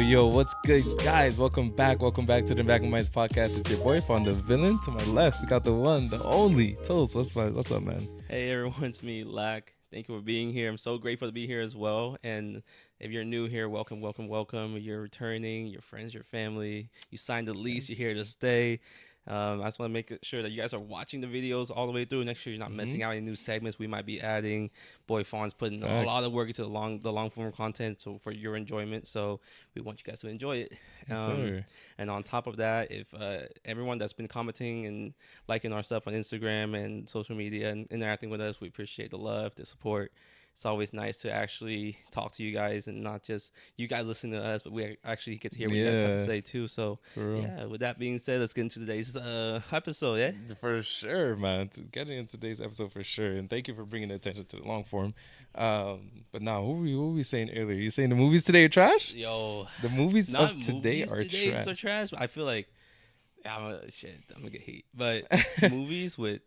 Yo, what's good, guys? Welcome back to the Back of Minds podcast. It's your boy, Found the Villain. To my left, we got the one, the only, Toast. What's up, man? Hey everyone, it's me, Lack. Thank you for being here. I'm so grateful to be here as well. And if you're new here, welcome. You're returning, your friends, your family. You signed the lease, you're here to stay. I just want to make sure that you guys are watching the videos all the way through. Make sure you're not missing out any new segments we might be adding. Boy Fawn's putting a lot of work into the long form content, so for your enjoyment. So we want you guys to enjoy it. And on top of that, if everyone that's been commenting and liking our stuff on Instagram and social media and interacting with us, we appreciate the love, the support. It's always nice to actually talk to you guys and not just you guys listen to us, but we actually get to hear what you guys have to say too. So yeah, with that being said, let's get into today's episode. Yeah, for sure, man. Getting into today's episode for sure, and thank you for bringing attention to the long form. But now, what were we saying earlier? You saying the movies today are trash? Yo, the movies of today are trash. I feel like I'm gonna get hate, but movies with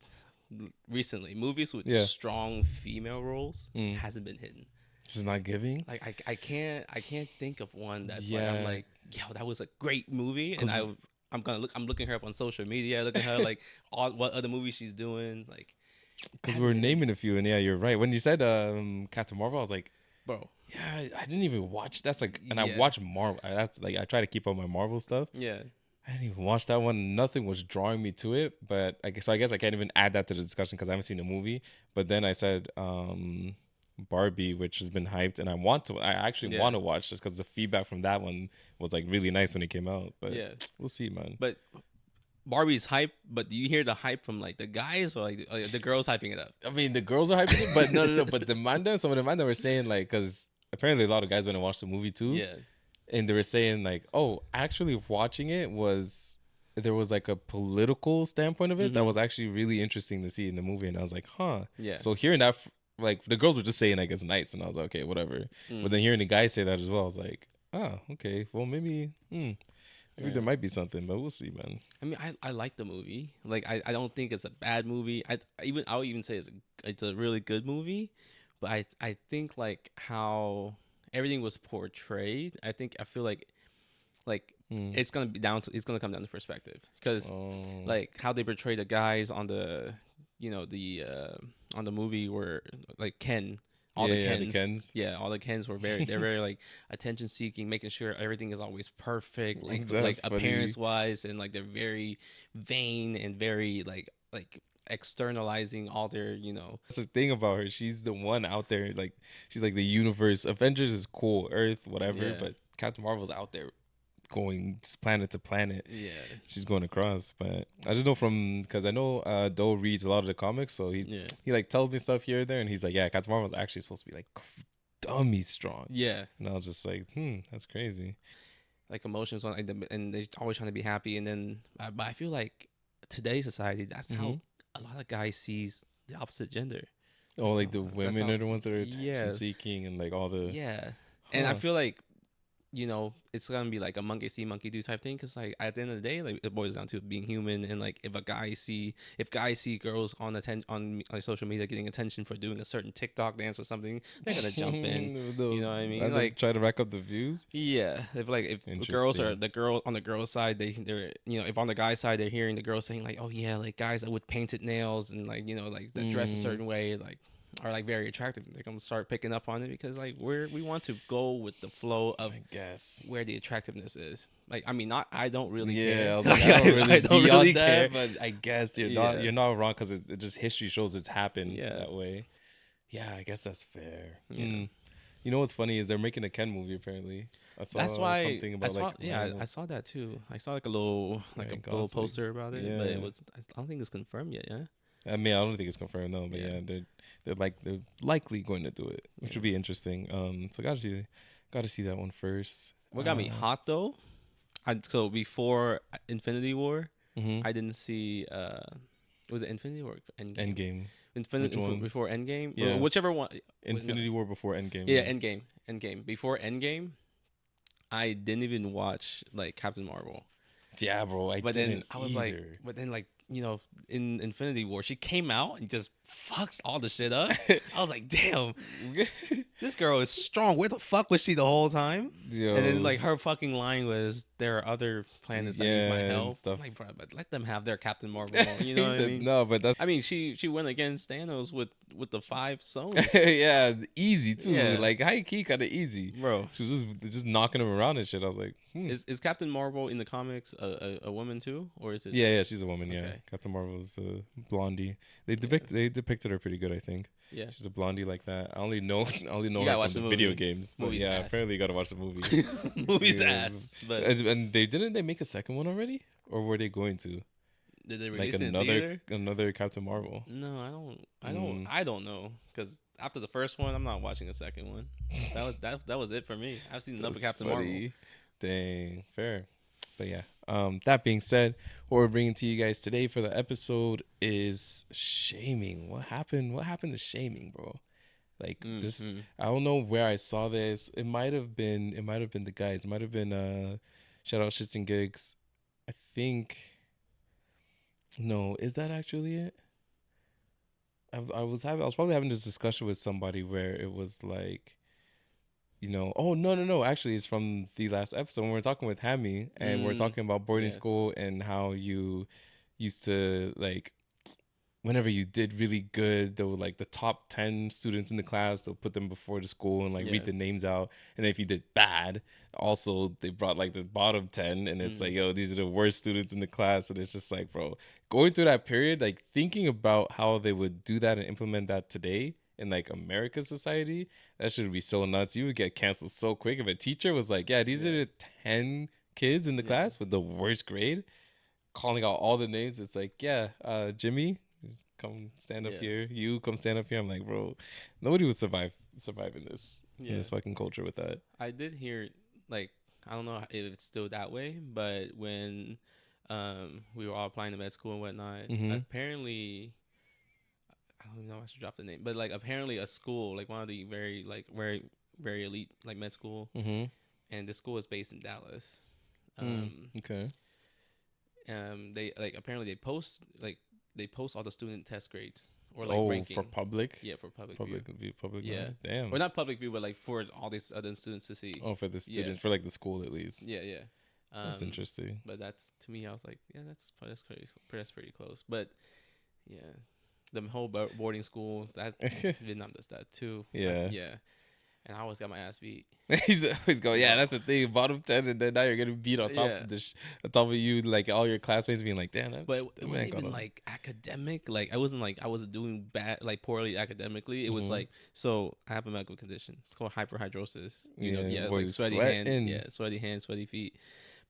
strong female roles hasn't been hitting. Just not giving. Like I can't think of one that's like I'm like, yo, that was a great movie, and I'm looking her up on social media, looking at her like all what other movies she's doing, like because we were naming a few, and yeah, you're right. When you said Captain Marvel, I was like, bro, yeah, I didn't even watch. That's like, and yeah. I watch Marvel. That's like I try to keep up my Marvel stuff. Yeah. I didn't even watch that one. Nothing was drawing me to it, but I guess I can't even add that to the discussion because I haven't seen the movie. But then I said Barbie, which has been hyped, and I actually want to watch just because the feedback from that one was like really nice when it came out. But yeah, we'll see, man. But Barbie's hype, but do you hear the hype from like the guys or like the girls hyping it up? I mean, the girls are hyping it, but no. But some of the Manda were saying like, because apparently a lot of guys went and watched the movie too. Yeah. And they were saying like, oh, actually watching it there was like a political standpoint of it that was actually really interesting to see in the movie. And I was like, huh. Yeah. So hearing that, like the girls were just saying like it's nice. And I was like, okay, whatever. But then hearing the guys say that as well, I was like, oh, okay. Well, maybe there might be something, but we'll see, man. I mean, I like the movie. Like, I don't think it's a bad movie. I'll even say it's a really good movie. But I think like how everything was portrayed, I feel like it's gonna come down to perspective, because like how they portray the guys on the on the movie were like Ken. All the Kens were they're very like attention seeking, making sure everything is always perfect, like appearance wise, and like they're very vain and very like externalizing all their, That's the thing about her. She's the one out there, like she's like the universe. Avengers is cool, Earth, whatever, but Captain Marvel's out there going planet to planet. Yeah, she's going across. But I just know because I know Doe reads a lot of the comics, so he like tells me stuff here and there, and he's like, yeah, Captain Marvel's actually supposed to be like dummy strong. Yeah, and I was just like, that's crazy. Like emotions on, and they're always trying to be happy, and then but I feel like today's society, that's how a lot of guys sees the opposite gender. Oh, like the women are the ones that are attention seeking and like all the and I feel like it's gonna be like a monkey see monkey do type thing, because like at the end of the day, like it boils down to being human. And like if guys see girls on social media getting attention for doing a certain TikTok dance or something, they're gonna jump in. You know what I mean? Like try to rack up the views. Yeah, if girls are the girl on the girl's side, they're if on the guy's side they're hearing the girls saying like, oh yeah, like guys with painted nails and like like that dress a certain way, like are like very attractive. They're gonna start picking up on it, because like we want to go with the flow of, I guess, where the attractiveness is. Like, I mean, I don't really care. I was like, I don't really care, but I guess you're not wrong, because it just history shows it's happened that way. Yeah, I guess that's fair. Yeah. You know what's funny is they're making a Ken movie apparently. I saw something about I saw that too. I saw like a little poster about it, but I don't think it's confirmed yet. Yeah. I mean, I don't think it's confirmed though, but they're likely going to do it, which would be interesting. So gotta see that one first. What got me hot though? So before Infinity War, I didn't see. Was it Infinity War? Endgame. Before Endgame. Yeah. Whichever one. Infinity War before Endgame. Yeah, Endgame. Before Endgame, I didn't even watch like Captain Marvel. Yeah, bro. But then I was like, either. but then like, you know, in Infinity War, she came out and just fucks all the shit up. I was like, damn, this girl is strong. Where the fuck was she the whole time? Yo. And then like her fucking line was, "There are other planets that needs my help." Stuff. I'm like, bro, but let them have their Captain Marvel moment. You know what I mean? No, but that's. I mean, she went against Thanos with the 5 stones. Yeah, easy too. Yeah. Like high key, kind of easy, Bro. She was just knocking him around and shit. I was like, Is Captain Marvel in the comics a woman too, or is it? Yeah, she's a woman. Okay. Yeah, Captain Marvel's a blondie. They depicted her pretty good, I think. Yeah, she's a blondie like that. I only know her from the video games. But Movie's ass. Apparently you gotta watch the movie. Movie's ass. But and they make a second one already, or were they going to? Did they release like it in theater? Another Captain Marvel? No, I don't know, because after the first one, I'm not watching the second one. That was it for me. I've seen enough of Captain Marvel. Dang, fair. But yeah, that being said, what we're bringing to you guys today for the episode is shaming. What happened to shaming, bro? Like this, I don't know where I saw this. It might have been the guys. It might have been shout out Shits and Gigs. I think. No, is that actually it? I was probably having this discussion with somebody where it was like, oh no, actually it's from the last episode when we were talking with Hammy and we're talking about boarding school and how you used to, like, whenever you did really good, they were like the top 10 students in the class, they'll put them before the school and like read the names out. And if you did bad, also they brought like the bottom 10 and it's like, yo, these are the worst students in the class. And it's just like, bro, going through that period, like thinking about how they would do that and implement that today in like American society, that should be so nuts. You would get canceled so quick if a teacher was like, yeah, these are the 10 kids in the class with the worst grade, calling out all the names. It's like, Jimmy, come stand up here. You come stand up here. I'm like, bro, nobody would survive in this fucking culture with that. I did hear, like, I don't know if it's still that way, but when we were all applying to med school and whatnot, apparently, I don't even know if I should drop the name, but like apparently a school, like one of the very very elite like med school, and the school is based in Dallas. Okay. They like apparently they post all the student test grades or like ranking for public. Yeah, for public view. Yeah, damn. Or not public view, but like for all these other students to see. Oh, for the students, for like the school at least. Yeah. That's interesting. But that's, to me, I was like, yeah, that's crazy. That's pretty close. But yeah, the whole boarding school, that Vietnam does that too. Yeah. And I always got my ass beat. He's always going, yeah, that's the thing. Bottom 10, and then now you're getting beat on top of this, on top of you, like all your classmates being like, damn. But it wasn't even like academic. Like I wasn't doing bad, like poorly academically. It was like, so I have a medical condition. It's called hyperhidrosis. It's like sweaty hands. Sweaty hands, sweaty feet.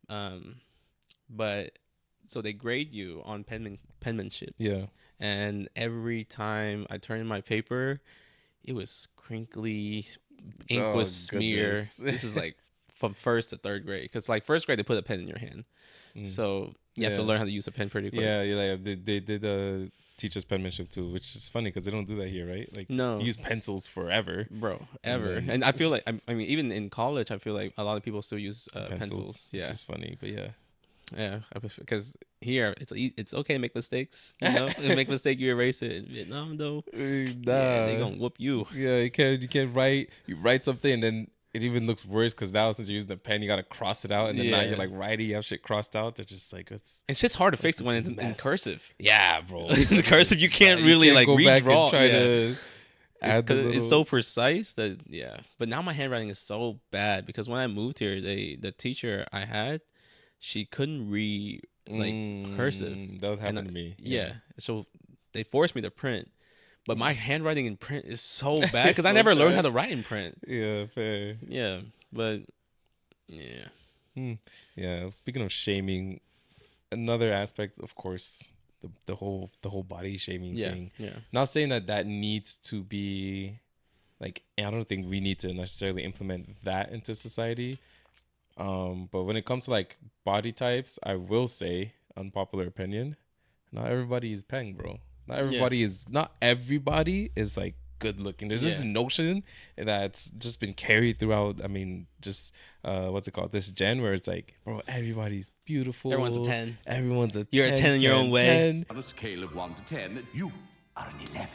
But so they grade you on penmanship. Yeah. And every time I turned in my paper, it was crinkly. Ink was smear. This is like from first to third grade, because like first grade they put a pen in your hand, so you have to learn how to use a pen pretty quick. They did teach us penmanship too, which is funny because they don't do that here, right? Like, no, you use pencils forever, bro, ever. And I feel like I mean even in college I feel like a lot of people still use pencils. Yeah, which is funny, but yeah, because here it's okay to make mistakes. If you make a mistake, you erase it. In Vietnam, though, they gonna whoop you. Yeah, you can't write. You write something, and then it even looks worse because now since you're using a pen, you gotta cross it out, and then now you're like writing, you have shit crossed out. They're just like it's shit's hard to fix when it's in cursive. Yeah, bro. The cursive you can't really like redraw. It's so precise that But now my handwriting is so bad because when I moved here, the teacher I had, she couldn't read like cursive. That was happening to me. Yeah. So they forced me to print. But my handwriting in print is so bad because I never learned how to write in print. Yeah, fair. Yeah. But yeah. Yeah. Speaking of shaming, another aspect, of course, the whole body shaming thing. Yeah. Not saying that needs to be like, I don't think we need to necessarily implement that into society. But when it comes to like body types, I will say, unpopular opinion, not everybody is peng, bro. Not everybody is like good looking. There's this notion that's just been carried throughout. I mean, just what's it called? This gen where it's like, bro, everybody's beautiful. Everyone's a 10. Everyone's a 10. You're a 10 in your own way. 10. On a scale of 1 to 10, you are an 11.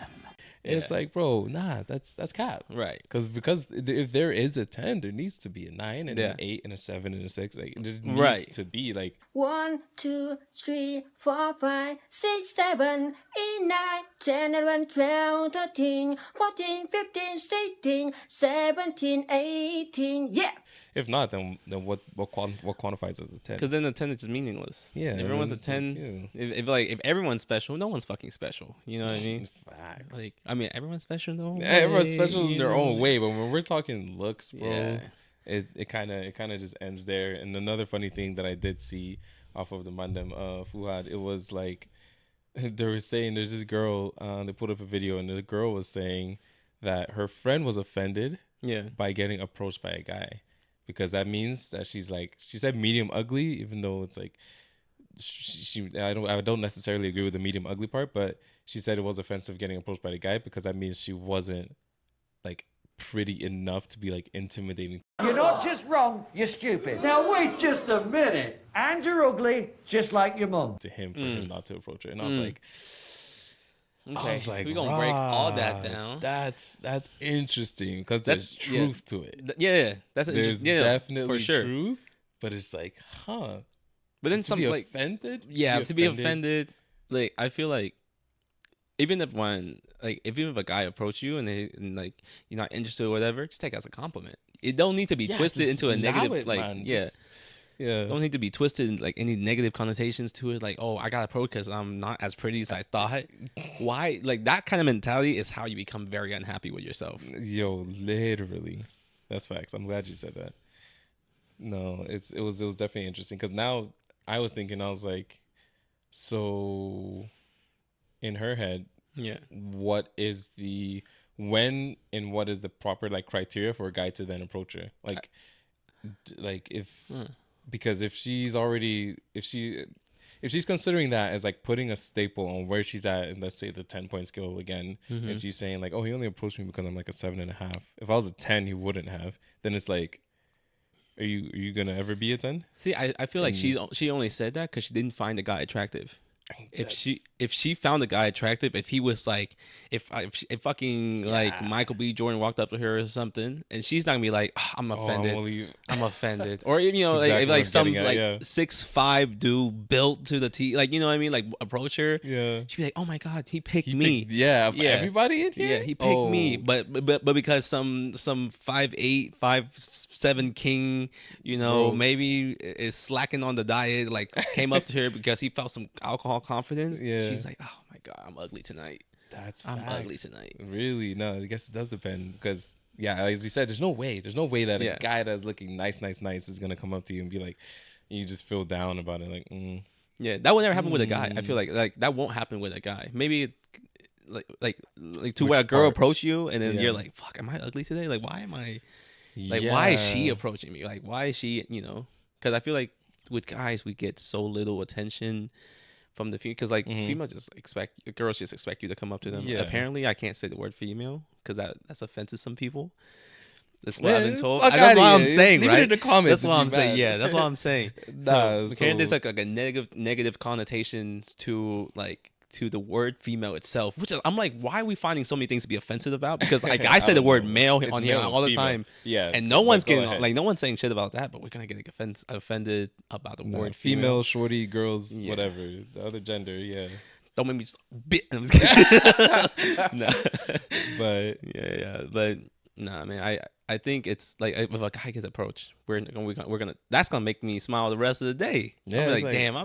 It's like, bro, nah, that's cap. Right. Because if there is a 10, there needs to be a 9 and an 8 and a 7 and a 6. Like, it just needs to be like 1, 2, 3, 4, 5, 6, 7, 8, 9, 10, 11, 12, 13, 14, 15, 16, 17, 18. Yeah. If not, then what quantifies as a 10? Because then the 10 is just meaningless. Yeah. If everyone's a 10, if everyone's special, no one's fucking special. You know what I mean? Facts. Like, I mean, everyone's special in their own way. Everyone's special in their own way, but when we're talking looks, bro, Yeah. it kind of just ends there. And another funny thing that I did see off of the Mandem Fuhad, it was like they were saying there's this girl, they put up a video, and the girl was saying that her friend was offended by getting approached by a guy. Because that means that she said medium ugly, even though it's like I don't necessarily agree with the medium ugly part, but she said it was offensive getting approached by the guy because that means she wasn't like pretty enough to be like intimidating. You're not just wrong, you're stupid. Now wait just a minute. And you're ugly, just like your mum. To him for him not to approach her, and I was like. Okay, we're gonna break all that down. That's interesting because there's truth to it. Yeah, that's there's definitely for sure. truth, but it's like, huh? But then to be offended. To be offended, like I feel like even if a guy approach you and like you're not interested or whatever, just take it as a compliment. It don't need to be twisted into a negative don't need to be twisted in like any negative connotations to it. Like, oh, I got approached because I'm not as pretty as I thought. Why? Like that kind of mentality is how you become very unhappy with yourself. Yo, literally, that's facts. I'm glad you said that. No, it was definitely interesting because now I was thinking, I was like, so in her head, what is the proper like criteria for a guy to then approach her? Like if. Because if she's considering that as like putting a staple on where she's at, and let's say the 10-point scale again, and she's saying like, oh, he only approached me because I'm like a 7.5. If I was a 10, he wouldn't have. Then it's like, are you gonna ever be a 10? See, I feel like she only said that because she didn't find the guy attractive. If she found the guy attractive, if he was like, if fucking like Michael B. Jordan walked up to her or something, and she's not gonna be like, oh, I'm offended, I'm offended, or exactly like some like 6'5" dude built to the T, like what I mean, like approach her, she'd be like, oh my god, he picked me, everybody in here, he picked me, but because some 5'8", 5'7" king, maybe is slacking on the diet, like came up to her because he felt some alcohol confidence, she's like, oh my god, I'm ugly tonight. I'm ugly tonight. Really? No, I guess it does depend because as you said, there's no way that a guy that's looking nice is gonna come up to you and be like, you just feel down about it, like that would never happen with a guy. I feel like that won't happen with a guy. Maybe like to where a girl approach you and then you're like, fuck, am I ugly today? Like, why am I like why is she approaching me? Like, why is she, because I feel like with guys we get so little attention from the female, because like females just girls just expect you to come up to them. Apparently I can't say the word female because that's offensive to some people. That's what I've been told. That's what I'm saying, right? Leave it in the comments. That's what I'm saying. Yeah, that's what I'm saying. There's like a negative connotations to the word female itself, which I'm like, why are we finding so many things to be offensive about? Because like I say the word male on here all the time, and no one's getting no one's saying shit about that, but we're gonna get offended about the word female, shorty, girls, whatever, the other gender, Don't make me just bit. No. But nah, man, I think it's like if a guy gets approached, we're gonna that's gonna make me smile the rest of the day. I'm like, damn,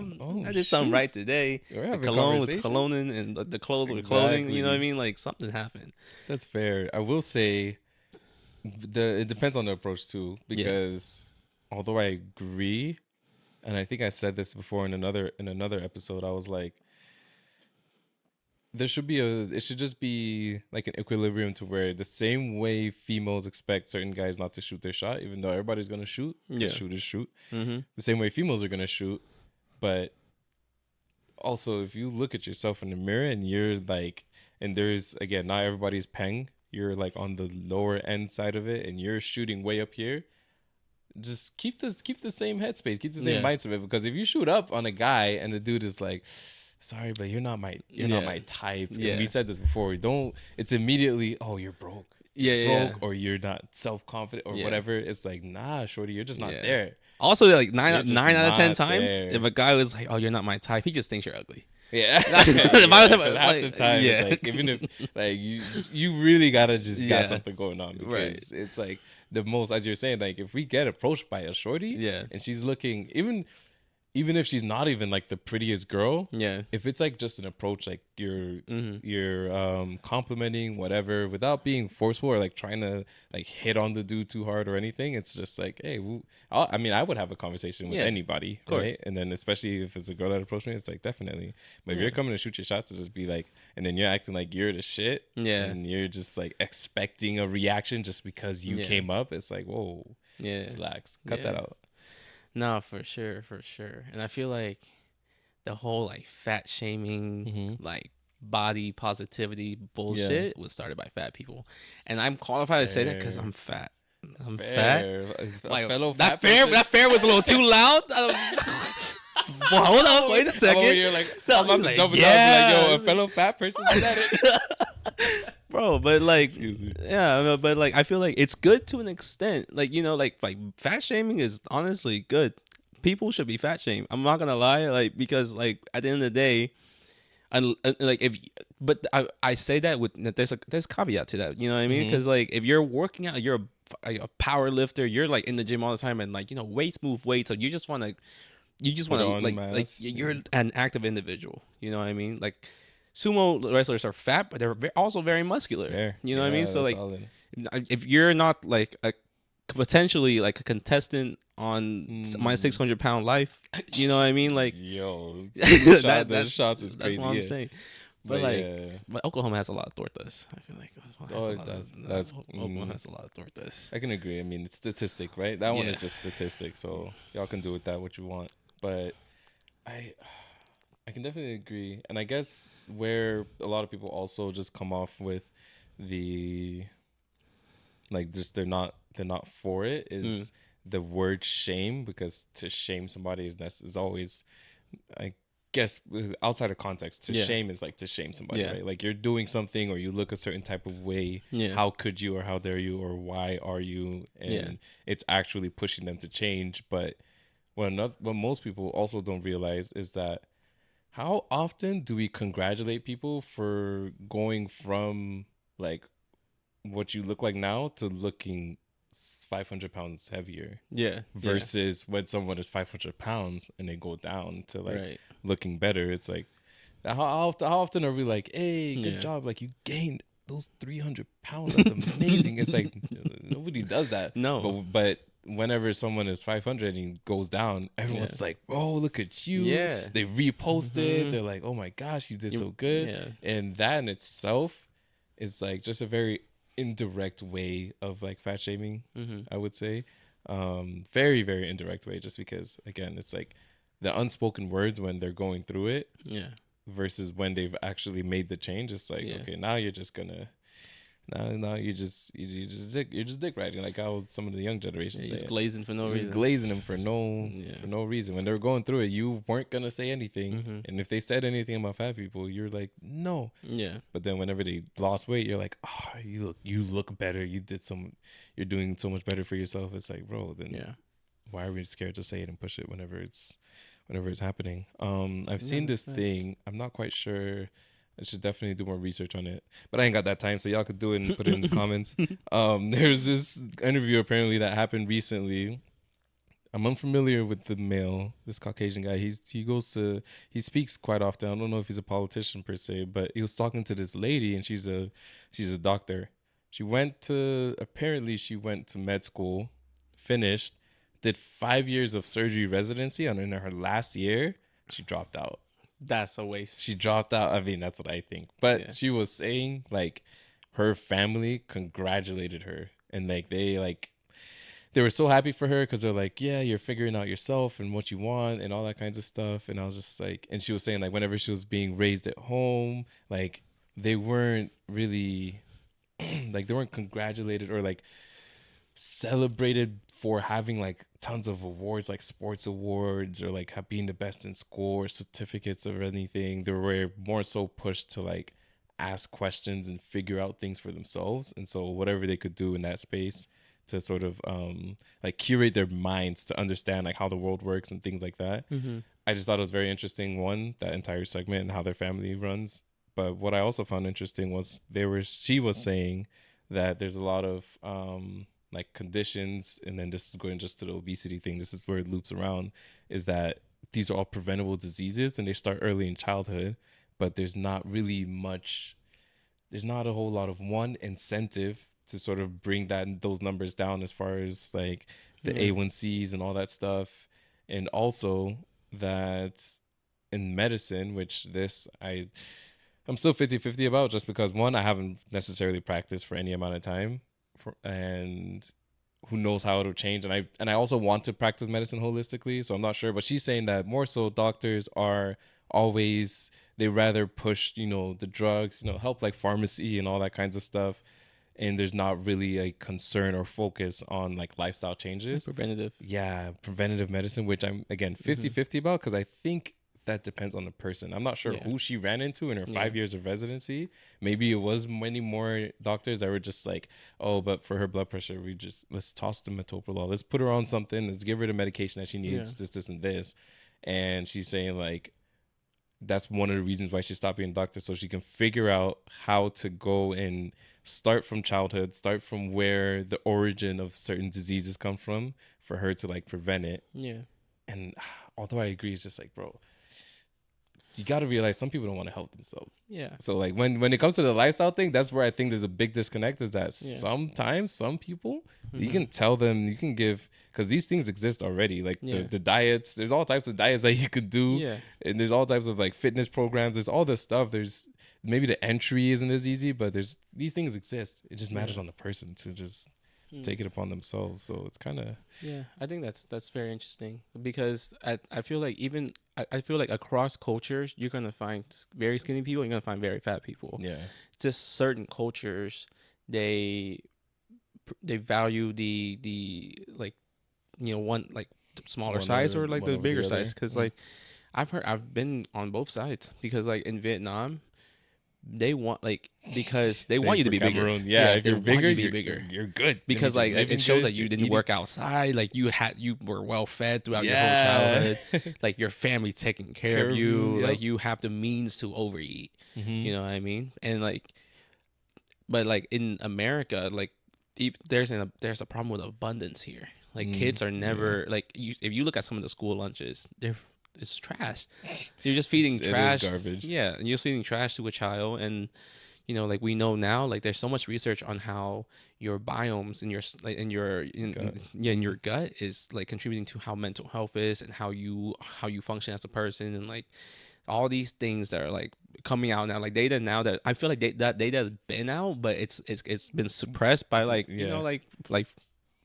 I did something right today. The cologne was cologning and the clothes were clothing. You know what I mean? Like something happened. That's fair. I will say, it depends on the approach too, because although I agree, and I think I said this before in another episode, I was like, it should just be like an equilibrium to where the same way females expect certain guys not to shoot their shot, even though everybody's going to shoot, shoot is shoot. The same way females are going to shoot. But also, if you look at yourself in the mirror and you're like, and there's, again, not everybody's peng, you're like on the lower end side of it and you're shooting way up here, just keep the same headspace, keep the same mindset, because if you shoot up on a guy and the dude is like, sorry, but you're not my type. And we said this before. It's immediately, oh, you're broke. Or you're not self-confident or whatever. It's like, nah, shorty, you're just not there. Also, like 9 out of 10 times, if a guy was like, oh, you're not my type, he just thinks you're ugly. Yeah. Half the time, it's like, even if like you really gotta just got something going on, because it's like the most, as you're saying, like if we get approached by a shorty, and she's looking, even if she's not even like the prettiest girl, if it's like just an approach, like you're complimenting whatever without being forceful or like trying to like hit on the dude too hard or anything, it's just like, hey, I would have a conversation with anybody, right? And then especially if it's a girl that approached me, it's like, definitely. But if you're coming to shoot your shot to just be like, and then you're acting like you're the shit, and you're just like expecting a reaction just because you came up, it's like, whoa, relax, cut that out. No, for sure. And I feel like the whole like fat shaming, like body positivity bullshit was started by fat people. And I'm qualified to say that because I'm fat. I'm fat. Like, that fair was a little too loud. Well, hold up, wait a second. You're like, I'm about to double down, like, yo, a fellow fat person said that. Bro, but like, but like, I feel like it's good to an extent. Like, you know, like fat shaming is honestly good. People should be fat shamed. I'm not gonna lie, like, because like at the end of the day, I say that with there's caveat to that. You know what I mean? Because like if you're working out, you're a power lifter, you're like in the gym all the time, and like, you know, weights move weight, so you just want to like you're an active individual. You know what I mean? Like, sumo wrestlers are fat, but they're also very muscular. You know what I mean? So like, if you're not like potentially like a contestant on my 600-pound life, you know what I mean? Like, yo, the shots is crazy. That's what I'm saying. But but Oklahoma has a lot of tortas. I feel like Oklahoma has a lot of tortas. I can agree. I mean, it's statistic, right? That one is just statistic. So y'all can do with that what you want. But I can definitely agree. And I guess where a lot of people also just come off with the, like, just they're not for it is the word shame, because to shame somebody is always, I guess, outside of context, to shame is like to shame somebody, right? Like you're doing something or you look a certain type of way. How could you, or how dare you, or why are you? And it's actually pushing them to change. But what most people also don't realize is that how often do we congratulate people for going from like what you look like now to looking 500 pounds heavier? Versus when someone is 500 pounds and they go down to like looking better. It's like, how often are we like, hey, good job, like you gained those 300 pounds, that's amazing. It's like nobody does that. No. But whenever someone is 500 and he goes down, everyone's like, bro, look at you. They reposted. They're like, oh my gosh, you did so good. And that in itself is like just a very indirect way of like fat shaming, I would say. Very, very indirect way, just because, again, it's like the unspoken words when they're going through it versus when they've actually made the change. It's like, okay, now you're just gonna, now you're just dick riding, like how some of the young generations say just glazing for no reason. Just glazing them for no reason. When they were going through it, you weren't gonna say anything, and if they said anything about fat people, you're like, no. But then whenever they lost weight, you're like, oh, you look better. You're doing so much better for yourself. It's like, bro, then why are we scared to say it and push it whenever it's happening? I've seen this thing. I'm not quite sure. I should definitely do more research on it, but I ain't got that time, so y'all could do it and put it in the comments. There's this interview apparently that happened recently. I'm unfamiliar with the male, this Caucasian guy. He speaks quite often. I don't know if he's a politician per se, but he was talking to this lady, and she's a doctor. She went to med school, finished, did 5 years of surgery residency, and in her last year, she dropped out. That's a waste. She dropped out. I mean, that's what I think. But she was saying like her family congratulated her, and like they were so happy for her because they're like, yeah, you're figuring out yourself and what you want and all that kinds of stuff. And I was just like, and she was saying like whenever she was being raised at home, like they weren't really like they weren't congratulated or like celebrated for having like tons of awards, like sports awards, or like being the best in school or certificates or anything. They were more so pushed to like ask questions and figure out things for themselves. And so whatever they could do in that space to sort of like curate their minds to understand like how the world works and things like that. Mm-hmm. I just thought it was very interesting, one, that entire segment and how their family runs. But what I also found interesting was she was saying that there's a lot of like conditions, and then this is going just to the obesity thing, this is where it loops around, is that these are all preventable diseases and they start early in childhood, but there's not a whole lot of one incentive to sort of bring those numbers down as far as like the A1Cs and all that stuff. And also that in medicine, which I'm still 50-50 about, just because one, I haven't necessarily practiced for any amount of time, and who knows how it'll change. And I also want to practice medicine holistically, so I'm not sure. But she's saying that more so doctors are always, they rather push, the drugs, help like pharmacy and all that kinds of stuff. And there's not really a concern or focus on like lifestyle changes. Preventative medicine, which I'm again 50-50 about, because I think that depends on the person. I'm not sure who she ran into in her 5 years of residency. Maybe it was many more doctors that were just like, oh, but for her blood pressure, let's toss the metoprolol. Let's put her on something. Let's give her the medication that she needs, this, and this. And she's saying like, that's one of the reasons why she stopped being a doctor, so she can figure out how to go and start from childhood, start from where the origin of certain diseases come from, for her to like prevent it. Yeah. And although I agree, it's just like, bro, you got to realize some people don't want to help themselves. Yeah. So like when it comes to the lifestyle thing, that's where I think there's a big disconnect, is that sometimes some people, you can tell them, you can give, because these things exist already. Like the diets, there's all types of diets that you could do. Yeah. And there's all types of like fitness programs. There's all this stuff. There's maybe the entry isn't as easy, but these things exist. It just matters on the person to just take it upon themselves. So it's kind of, I think that's very interesting, because I feel like I feel like across cultures you're gonna find very skinny people, you're gonna find very fat people. Yeah, just certain cultures, they value the like, one like smaller size or like the bigger size, because like I've been on both sides, because like in Vietnam, they want like, because they want you to be bigger. Yeah, if you're bigger, you're good, because like it shows that you didn't work outside, like you were well fed throughout your whole childhood, like your family taking care of you, like you have the means to overeat. You know what I mean? And like, but like in America, like there's a problem with abundance here. Like kids are never like, if you look at some of the school lunches, it's trash. You're just feeding trash. It is garbage. Yeah, and you're just feeding trash to a child. And like we know now, like there's so much research on how your biomes in your gut is like contributing to how mental health is, and how you function as a person, and like all these things that are like coming out now, like data now that I feel like that data has been out, but it's been suppressed by like like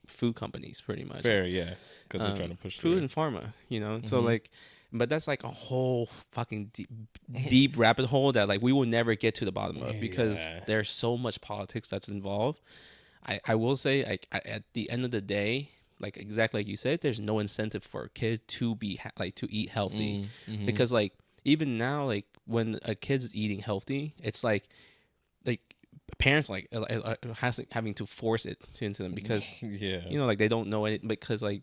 food companies pretty much. Fair, yeah, because they're trying to push food and pharma, so like, but that's like a whole fucking deep rabbit hole that like we will never get to the bottom of, because there's so much politics that's involved. I will say, like, at the end of the day, like exactly like you said, there's no incentive for a kid to be to eat healthy, because like even now, like when a kid's eating healthy, it's like parents like having to force it into them, because like they don't know it, because like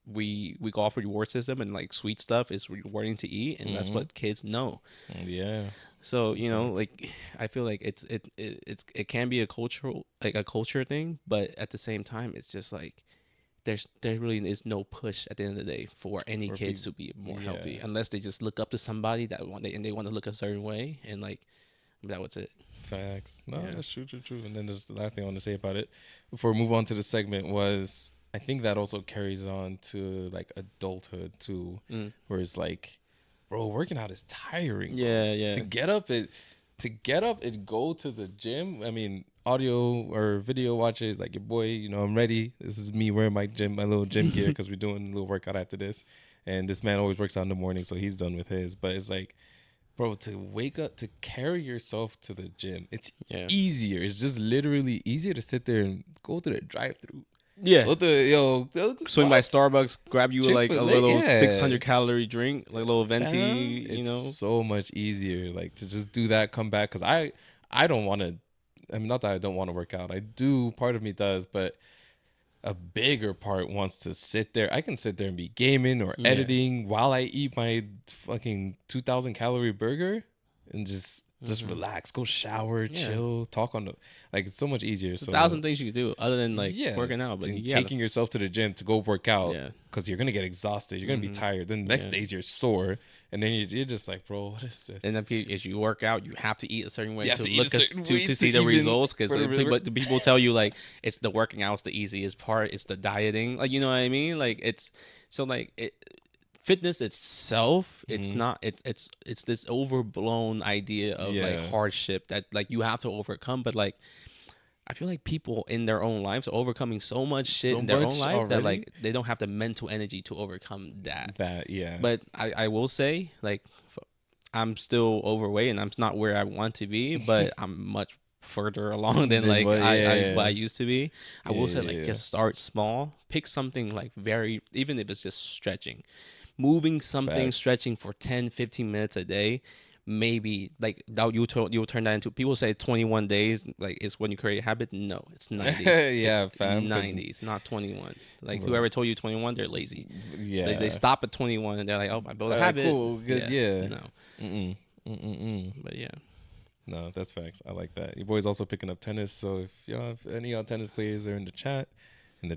we go off a reward system, and like sweet stuff is rewarding to eat, and that's what kids know. So like I feel like it can be a culture thing, but at the same time it's just like there really is no push at the end of the day for any kids to be more healthy, unless they just look up to somebody they want to look a certain way, and like that was it. Facts. No, that's true. And then just the last thing I want to say about it before we move on to the segment was, I think that also carries on to like adulthood too, where it's like, bro, working out is tiring. Bro. Yeah. To get up and go to the gym. I mean, audio or video watches, like your boy, I'm ready. This is me wearing my little gym gear, because we're doing a little workout after this. And this man always works out in the morning, so he's done with his. But it's like, bro, to wake up, to carry yourself to the gym, it's Yeah. easier. It's just literally easier to sit there and go to the drive-through. Yeah. Go to, Swing by Starbucks, grab you like a Chick-fil-A, little yeah. 600 calorie drink, like a little venti, Fam, you it's know. so much easier, like, to just do that, come back, because I don't want to. I mean, not that I don't want to work out. I do. Part of me does, but a bigger part wants to sit there. I can sit there and be gaming or editing while I eat my fucking 2,000 calorie burger and just relax, go shower, chill, talk on the, like, it's so much easier. There's so 1,000 things you can do other than like working out, but taking yourself to the gym to go work out, Yeah. because you're gonna get exhausted, you're gonna be tired. Then the next days you're sore, and then you're just like, bro, what is this? And then as you work out, you have to eat a certain way You have to to eat look a certain way to to see the even results. Because the people tell you like it's the working out's the easiest part. It's the dieting, like, you know what I mean. Like it's so like fitness itself. It's not. It's this overblown idea of like hardship that like you have to overcome. But like I feel like people in their own lives are overcoming so much shit in their own life that like they don't have the mental energy to overcome that. But I will say, like, I'm still overweight and I'm not where I want to be, but I'm much further along than like what I used to be. I will say, like, just start small, pick something like even if it's just stretching, moving something, stretching for 10-15 minutes a day. Maybe like that you'll turn that into, people say 21 days like is when you create a habit. No, it's 90. It's fam, 90. It's not 21. Like whoever told you 21, they're lazy. They stop at 21 and they're like, oh, I built a habit. Cool, good, No. But yeah. No, that's facts. I like that. Your boy's also picking up tennis. So if y'all, if any of y'all tennis players are in the chat, in the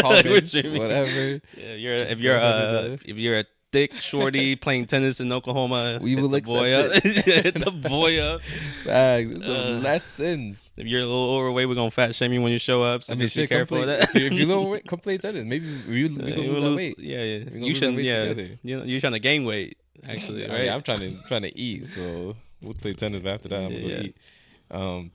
comments, whatever. Yeah, if you're a thick shorty playing tennis in Oklahoma, we will accept it. The boy up. Some lessons. If you're a little overweight, we're gonna fat shame you when you show up. So just be careful of that. If you're overweight, come play tennis. Maybe we gonna lose that weight. Yeah. You shouldn't. You're trying to gain weight, actually, right? I'm trying to eat. So we'll play tennis after that. I'm gonna go eat.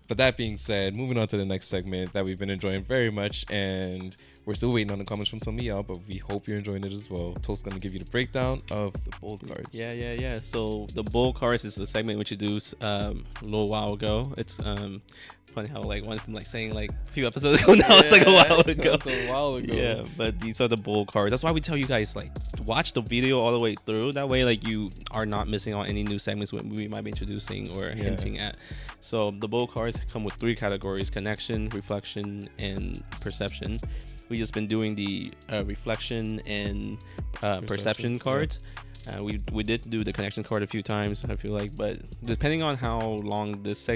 But that being said, moving on to the next segment that we've been enjoying very much, and we're still waiting on the comments from some of y'all, but we hope you're enjoying it as well. Toast's gonna give you the breakdown of the bold cards. Yeah. So the bold cards is the segment we introduced a little while ago. It's funny how like one from like saying like a few episodes ago, now it's like a while ago. That's a while ago. Yeah, but these are the bold cards. That's why we tell you guys like watch the video all the way through. That way like you are not missing on any new segments we might be introducing or hinting at. So the bold cards come with 3 categories: connection, reflection, and perception. We just been doing the reflection and perception cards. We did do the connection card a few times, I feel like, but depending on how long these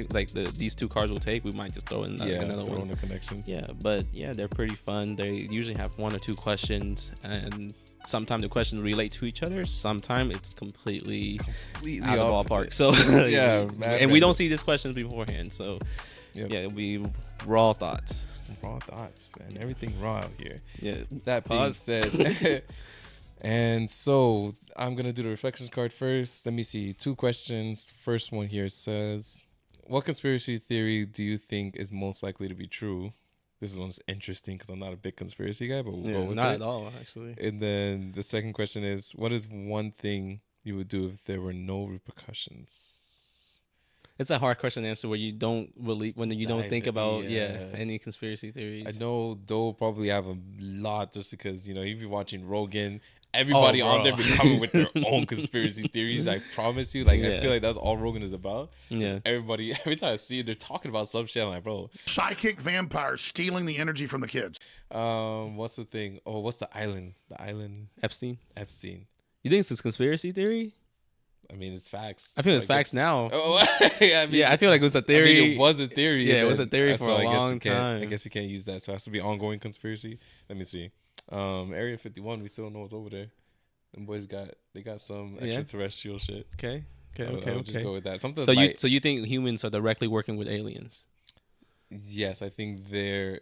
2 cards will take, we might just throw in another one. The connections. Yeah, but they're pretty fun. They usually have 1 or 2 questions, and sometimes the questions relate to each other. Sometimes it's completely out of ballpark. So and we don't see these questions beforehand. So it'll be raw thoughts. Raw thoughts, man. Everything raw out here. Yeah. That being said, and so I'm gonna do the reflections card first. Let me see. 2 questions. First one here says, what conspiracy theory do you think is most likely to be true? This one's interesting because I'm not a big conspiracy guy, but we'll go with not it. at all, actually. And then the second question is, what is one thing you would do if there were no repercussions? It's a hard question to answer where you don't believe, when you don't think about any conspiracy theories. I know they'll probably have a lot just because, if you're watching Rogan, everybody on there be coming with their own conspiracy theories. I promise you. Like, I feel like that's all Rogan is about. Yeah. Every time I see it, they're talking about some shit. I'm like, bro. Psychic vampires stealing the energy from the kids. What's the thing? Oh, what's the island? The island. Epstein. You think it's a conspiracy theory? I mean, it's facts. I feel it's facts now. Oh, I feel like it was a theory. I mean, it was a theory. Yeah, it was a theory for a long time. I guess you can't use that. So it has to be ongoing conspiracy. Let me see. Area 51, we still don't know what's over there. Them boys got some extraterrestrial shit. Okay. I'll just go with that. Something. So you think humans are directly working with aliens? Yes, I think they're,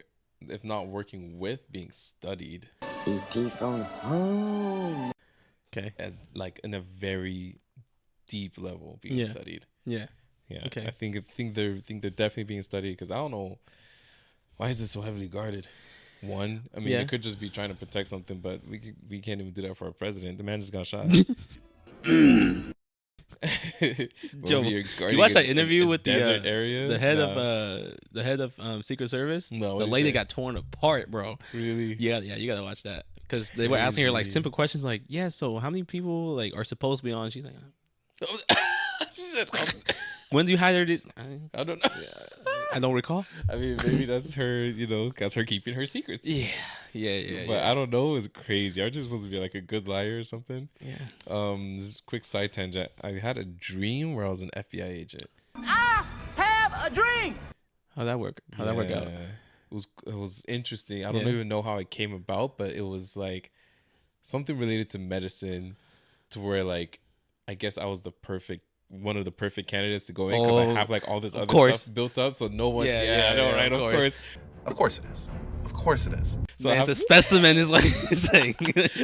if not working with, being studied. E.T. phone home. Okay. At like in a very deep level being studied. Yeah. Okay. I think they're definitely being studied because I don't know why is it so heavily guarded. One, I mean, they could just be trying to protect something, but we can't even do that for our president. The man just got shot. Joe, you watched that interview with the desert area? The head of Secret Service? No, the lady got torn apart, bro. Really? Yeah, you gotta watch that because they were asking her like simple questions, like, yeah, so how many people like are supposed to be on? She's like, she said, when do you hire these? I don't know. I don't recall. I mean, maybe that's her. That's her keeping her secrets. Yeah. But I don't know. It's crazy. Aren't you supposed to be like a good liar or something? Yeah. This quick side tangent. I had a dream where I was an FBI agent. I have a dream. How'd that work? How'd that work out? It was interesting. I don't even know how it came about, but it was like something related to medicine, to where like I guess I was one of the perfect candidates to go in because I have like all this other stuff built up, so no one. I know, right? Of course. Of course it is. Of course it is. So it's a specimen, is what he's saying.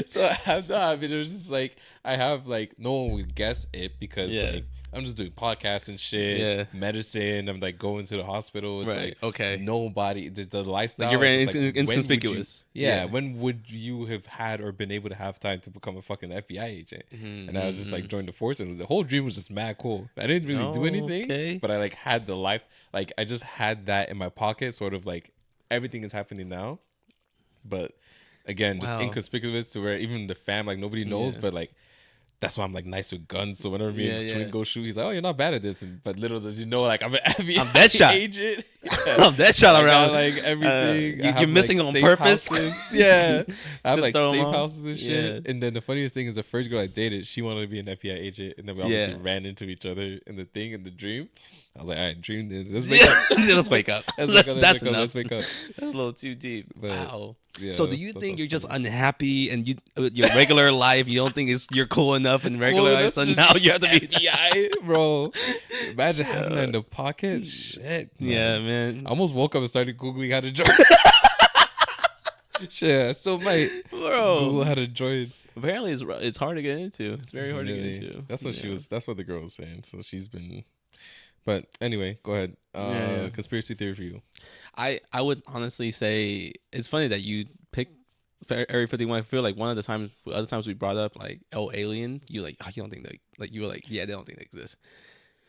So I mean, it was just like I have like no one would guess it because like I'm just doing podcasts and shit, medicine. I'm like going to the hospital. It's like okay, nobody. The lifestyle. Like you're very inconspicuous. When would you have had or been able to have time to become a fucking FBI agent? And I was just like joined the force, and the whole dream was just mad cool. I didn't really do anything, but I like had the life. Like I just had that in my pocket, sort of like everything is happening now, but again, just inconspicuous to where even the fam, like nobody knows, but like. That's why I'm like nice with guns. So whenever me and Twin go shoot, he's like, "Oh, you're not bad at this." But little does he know, like I'm an FBI agent. I'm that shot around. Like everything. You're missing on purpose. I have like safe houses and shit. And then the funniest thing is the first girl I dated, she wanted to be an FBI agent, and then we obviously ran into each other in the dream. I was like, all right, dream this. Let's wake up. Let's wake up. That's enough. Let's wake up. That's a little too deep. But, wow. Yeah, so do you think you're just unhappy and your regular life, you don't think you're cool enough in regular life, so now you have to be FBI, bro. Imagine having that in the pocket. Shit. Man. Yeah, man. I almost woke up and started Googling how to join. Shit, I still might Google how to join. Apparently it's hard to get into. It's very hard to get into. That's what that's what the girl was saying. So she's been. But anyway, go ahead. Conspiracy theory for you. I would honestly say it's funny that you picked Area 51. I feel like other times we brought up like alien. You like you don't think that like you were like they don't think they exist.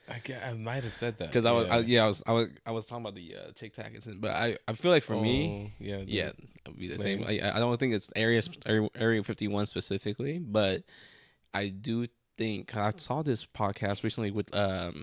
I might have said that because I was talking about the Tic Tac incident, but I feel like for me it would be the same. I don't think it's Area 51 specifically, but I do think I saw this podcast recently with Lex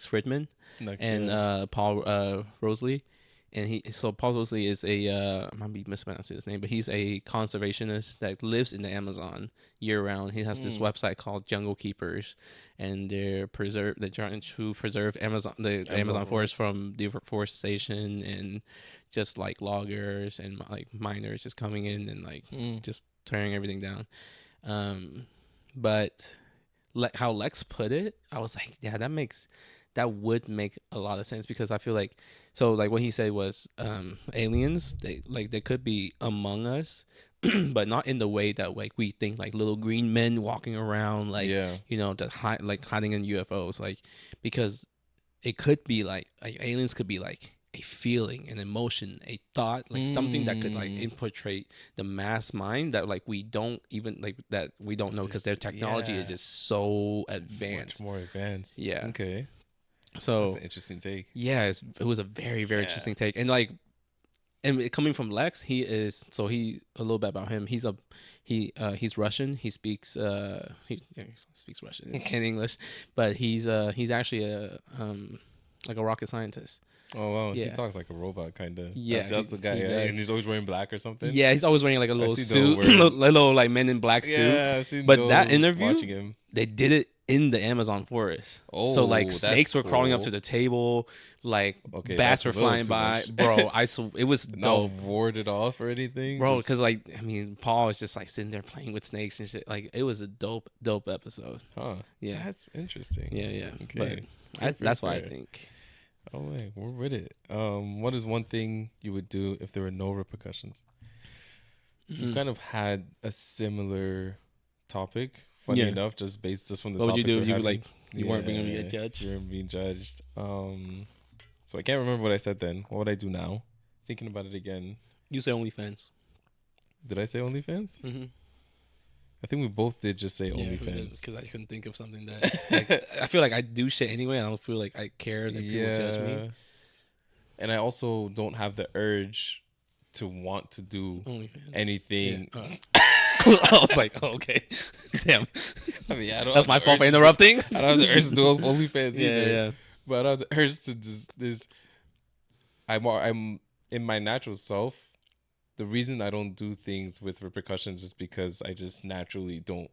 Fridman and Paul Rosley, and Paul Rosley is I might be mispronouncing his name, but he's a conservationist that lives in the Amazon year round. He has this website called Jungle Keepers, and they're trying to preserve the Amazon forest from deforestation and just like loggers and like miners just coming in and like just tearing everything down. But how Lex put it, I was like, yeah, that would make a lot of sense, because I feel like what he said was aliens, they could be among us, but not in the way that like we think, like little green men walking around, like hiding in UFOs, like, because it could be like aliens could be like a feeling, an emotion, a thought, like something that could like infiltrate the mass mind that like we don't even know, because their technology is just so advanced, much more advanced. Okay, so that's an interesting take. It was a very interesting take, and like, and coming from Lex, he a little bit about him. He's Russian. He speaks speaks Russian and English, but he's actually a rocket scientist. Oh wow, he talks like a robot kind of. Yeah, that's the guy. And he's always wearing black or something. Yeah, he's always wearing like a little suit, little like Men in Black suit. Yeah, I've seen. But that interview, they did it in the Amazon forest. Oh, so like snakes were crawling up to the table, like bats were flying by. Bro, it was dope. Not warded off or anything, bro. Because like, I mean, Paul was just like sitting there playing with snakes and shit. Like, it was a dope episode. Huh? Yeah, that's interesting. Yeah. Okay, that's why I think. Oh wait, we're with it. What is one thing you would do if there were no repercussions? We've kind of had a similar topic. Funny enough, just from the. What would you do? You weren't being a judge. You weren't being judged. So I can't remember what I said then. What would I do now? Thinking about it again. You say OnlyFans. Did I say OnlyFans? Mm-hmm. I think we both did just say OnlyFans. Because I couldn't think of something that like, I feel like I do shit anyway. And I don't feel like I care that people judge me. And I also don't have the urge to want to do anything. Yeah. I was like, oh, okay, damn. I mean, I don't. That's my fault for interrupting. I don't have the urge to do OnlyFans either. Yeah. But I have the urge to just. I'm in my natural self. The reason I don't do things with repercussions is because I just naturally don't.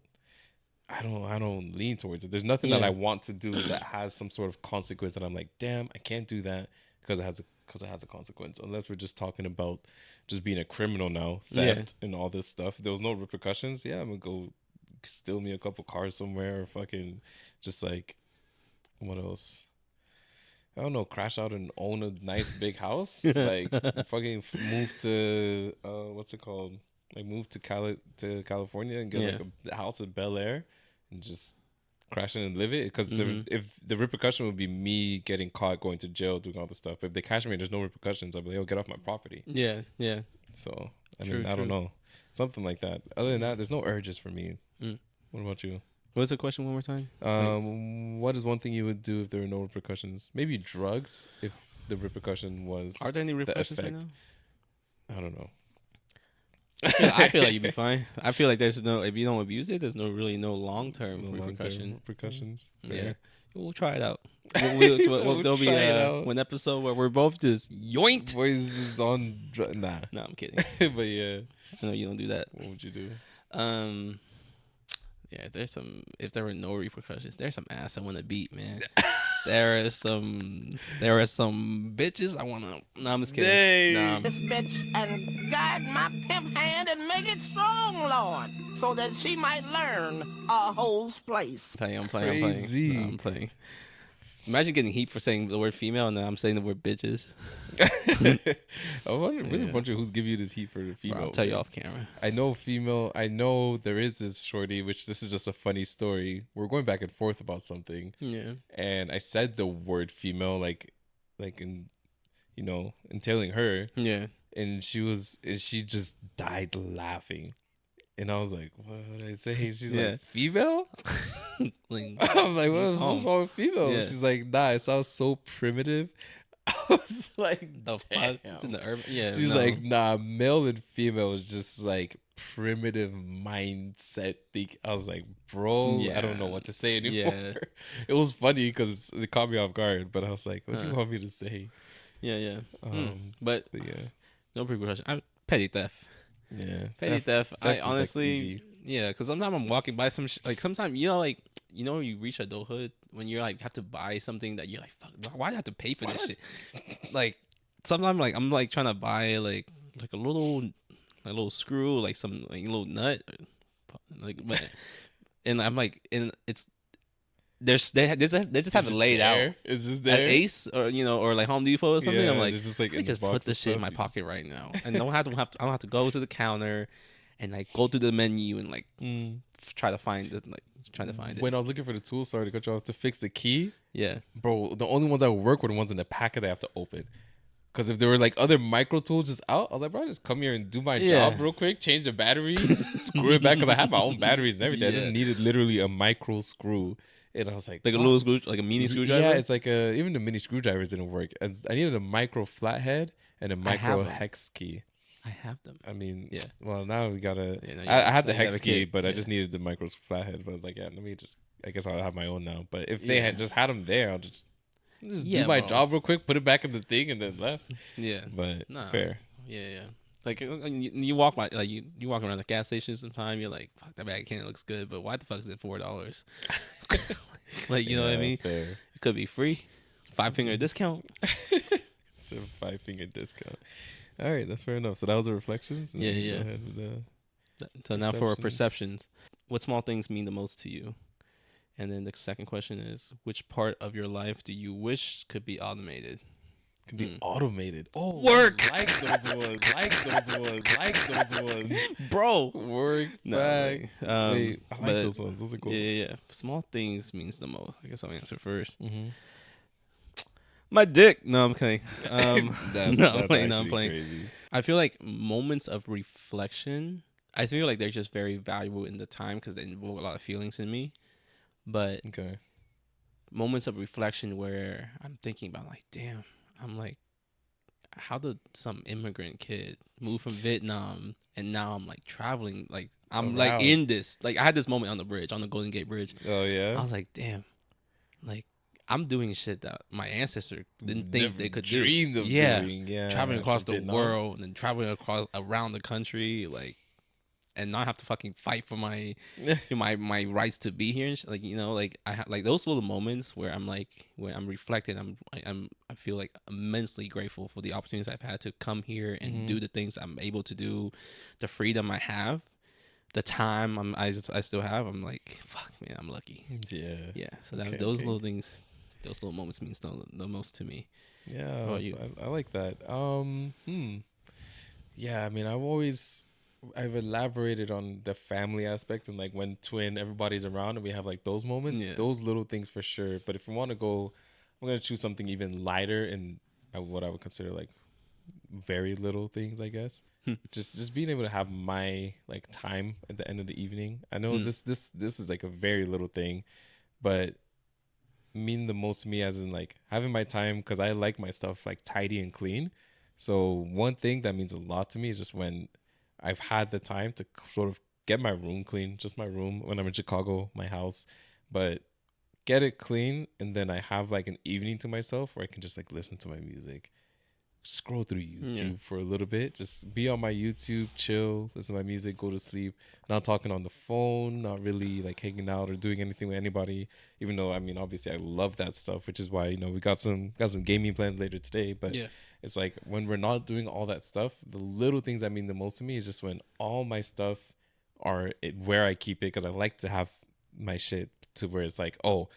I don't lean towards it. There's nothing that I want to do that has some sort of consequence that I'm like, damn, I can't do that because it has a consequence. Unless we're just talking about just being a criminal now, theft and all this stuff. If there was no repercussions, I'm gonna go steal me a couple cars somewhere or fucking just like, what else? I don't know, crash out and own a nice big house. Like fucking move to what's it called? Like move to California and get like a house in Bel Air and just crash in and live it. Because if the repercussion would be me getting caught, going to jail, doing all this stuff. If they catch me, there's no repercussions. I'll be like, get off my property. Yeah. So I mean, I don't know, something like that. Other than that, there's no urges for me. What about you? What's the question one more time? What is one thing you would do if there were no repercussions? Maybe drugs. If the repercussion was, are there any repercussions right now? I don't know. I feel like you'd be fine. I feel like there's no, if you don't abuse it, there's no long-term repercussions. Yeah. We'll try it out. There'll be one episode where we're both just yoinked. Boys is on nah. No, I'm kidding. But yeah. No, you don't do that. What would you do? Yeah, if there were no repercussions, there's some ass I want to beat, man. There are some bitches I want to. No, I'm just kidding. Nah, this bitch and guide my pimp hand and make it strong, Lord, so that she might learn a hoe's place. I'm playing. No, I'm playing. Imagine getting heat for saying the word female, and then I'm saying the word bitches. I'm really wondering who's giving you this heat for the female. Bro, I'll tell you off camera. I know there is this shorty, which this is just a funny story. We're going back and forth about something. Yeah. And I said the word female, like in, entailing her. Yeah. And she just died laughing. And I was like, what did I say? She's like, female? I'm like, what's wrong with female? Yeah. She's like, nah, it sounds so primitive. I was like, the fuck? It's in the urban. Yeah. She's like, nah, male and female is just like primitive mindset thing. I was like, bro, I don't know what to say anymore. Yeah. It was funny because it caught me off guard, but I was like, what do you want me to say? Yeah. But no repercussions. Petty theft. Yeah, petty theft. I honestly, because sometimes I'm walking by some like sometimes you reach adulthood when you're like have to buy something that you're like, fuck, why do I have to pay for this shit? Like sometimes like I'm like trying to buy like a little screw, like some like a little nut, like and I'm like, and it's. They just have it laid out. It's just there at Ace or like Home Depot or something. Yeah, I'm like, just like just put this shit in my pocket right now, and I don't have to go to the counter and like go to the menu and like try to find it. When I was looking for the tools, sorry to cut you off, to fix the key. Yeah, bro, the only ones that would work were the ones in the packet that I have to open. Because if there were like other micro tools just out, I was like, bro, just come here and do my job real quick, change the battery, screw it back, because I have my own batteries and everything. I just needed literally a micro screw. And I was like, a little screw, like a mini screwdriver. Yeah, it's like even the mini screwdrivers didn't work. And I needed a micro flathead and a micro hex key. I have them. I mean, well, now we gotta. I had the hex key, but I just needed the micro flathead. But I was like, let me just. I guess I'll have my own now. But if they had just had them there, I'll just do my job real quick, put it back in the thing, and then left. Yeah, but fair. Yeah. Like you walk by, like you walk around the gas station sometime, you're like, fuck, that bag of candy looks good, but why the fuck is it $4? Like, you know what I mean? Fair. It could be free, 5-finger discount. It's a 5-finger discount. All right, that's fair enough. So that was the reflections. Yeah. So now for perceptions, what small things mean the most to you? And then the second question is, which part of your life do you wish could be automated? Can be automated. Oh, work. Like those ones. Bro. Work. No, back. I like those ones. Those are cool. Yeah. Small things means the most. I guess I'll answer first. Mm-hmm. My dick. No, I'm kidding. I'm playing. Crazy. I feel like moments of reflection. I feel like they're just very valuable in the time because they invoke a lot of feelings in me. But moments of reflection where I'm thinking about like, damn, I'm like, how did some immigrant kid move from Vietnam and now I'm like traveling, like I'm like in this, like I had this moment on the bridge, on the Golden Gate Bridge. Oh yeah. I was like, damn, like I'm doing shit that my ancestor didn't think they could do. Dreamed of doing. Yeah. Traveling across the world and then traveling across around the country, like, and not have to fucking fight for my my rights to be here and like, you know, like I like those little moments where I'm like, where I'm reflecting, I feel like immensely grateful for the opportunities I've had to come here and do the things I'm able to do, the freedom I have, the time I still have. I'm like, fuck man, I'm lucky. Yeah. So that those little things, those little moments means the most to me. Yeah, I like that. Yeah, I mean, I've elaborated on the family aspect and like when everybody's around and we have like those moments, those little things for sure. But if we want to go, I'm gonna choose something even lighter and what I would consider like very little things, I guess. just being able to have my like time at the end of the evening. I know this is like a very little thing, but mean the most to me as in like having my time, because I like my stuff like tidy and clean. So one thing that means a lot to me is just when I've had the time to sort of get my room clean, just my room when I'm in Chicago, my house, but get it clean. And then I have like an evening to myself where I can just like listen to my music, scroll through YouTube for a little bit, just be on my YouTube, chill, listen to my music, go to sleep, not talking on the phone, not really like hanging out or doing anything with anybody, even though I mean obviously I love that stuff, which is why, you know, we got some gaming plans later today. But it's like when we're not doing all that stuff, the little things that mean the most to me is just when all my stuff are where I keep it, because I like to have my shit to where it's like, oh,